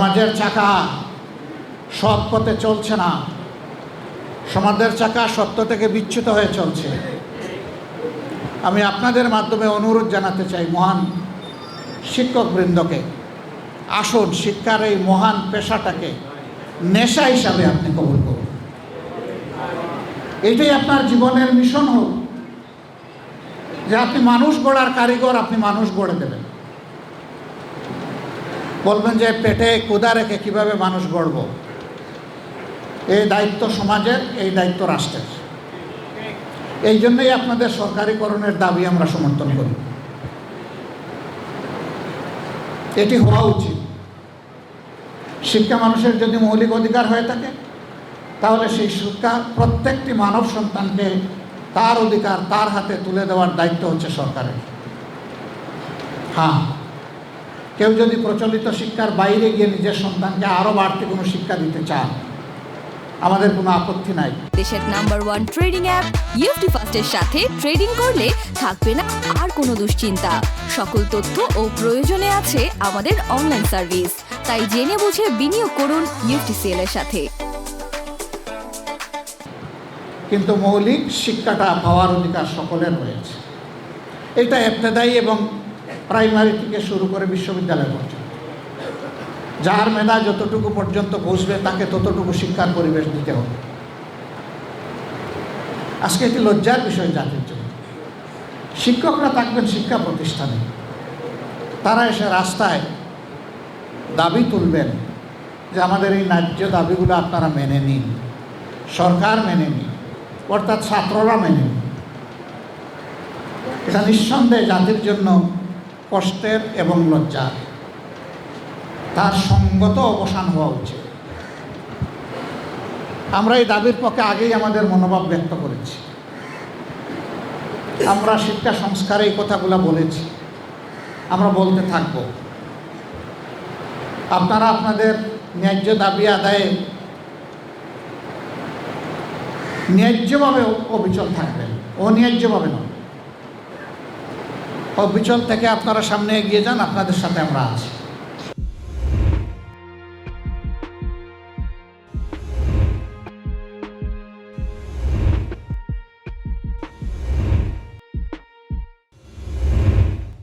সমাজের চাকা সৎ পথে চলছে না, সমাজের চাকা সত্য থেকে বিচ্যুত হয়ে চলছে। আমি আপনাদের মাধ্যমে অনুরোধ জানাতে চাই মহান শিক্ষকবৃন্দকে, আসুন শিক্ষার এই মহান পেশাটাকে নেশা হিসাবে আপনি কবুল করুন। এটাই আপনার জীবনের মিশন হোক যে আপনি মানুষ গড়ার কারিগর, আপনি মানুষ গড়ে দেবেন। বলবেন যে পেটে ক্ষুধা রেখে কীভাবে মানুষ গড়ব, এই দায়িত্ব সমাজের, এই দায়িত্ব রাষ্ট্রের। এই জন্যই আপনাদের সরকারিকরণের দাবি আমরা সমর্থন করি। এটি হওয়া উচিত। শিক্ষা মানুষের যদি মৌলিক অধিকার হয়ে থাকে, তাহলে সেই শিক্ষা প্রত্যেকটি মানব সন্তানকে তার অধিকার তার হাতে তুলে দেওয়ার দায়িত্ব হচ্ছে সরকারের। হ্যাঁ, কেউ যদি প্রচলিত শিক্ষার বাইরে গিয়ে নিজের সন্তানকে আরও বাড়তি কোনো শিক্ষা দিতে চান, আমাদের কোনো আপত্তি নাই। দেশের নাম্বার 1 ট্রেডিং অ্যাপ ইউএফটি ফাস্টের সাথে ট্রেডিং করলে থাকবে না আর কোনো দুশ্চিন্তা। সকল তথ্য ও প্রয়োজনে আছে আমাদের অনলাইন সার্ভিস। তাই জেনে বুঝে বিনিয়োগ করুন ইউএফটিসিএল এর সাথে। কিন্তু মৌলিক শিক্ষাটা পাওয়ার অধিকার সকলের রয়েছে। এটা ইবতেদায়ী এবং প্রাইমারি থেকে শুরু করে বিশ্ববিদ্যালয় পর্যন্ত। যার মেধা যতটুকু পর্যন্ত পৌঁছবে তাকে ততটুকু শিক্ষার পরিবেশ দিতে হবে। আজকে একটি লজ্জার বিষয় জাতির জন্য। শিক্ষকরা থাকবেন শিক্ষা প্রতিষ্ঠানে, তারা এসে রাস্তায় দাবি তুলবেন যে আমাদের এই ন্যায্য দাবিগুলো আপনারা মেনে নিন, সরকার মেনে নিন, অর্থাৎ ছাত্ররা মেনে নিন। এটা নিঃসন্দেহে জাতির জন্য কষ্টের এবং লজ্জার। তার সঙ্গত অবসান হওয়া উচিত। আমরা এই দাবির পক্ষে আগেই আমাদের মনোভাব ব্যক্ত করেছি। আমরা শিক্ষা সংস্কারে এই কথাগুলো বলেছি, আমরা বলতে থাকব। আপনারা আপনাদের ন্যায্য দাবি আদায়ে ন্যায্যভাবে অবিচল থাকবেন, অন্যায্যভাবে নয়। অবিচল থেকে আপনারা সামনে এগিয়ে যান, আপনাদের সাথে আমরা আছি।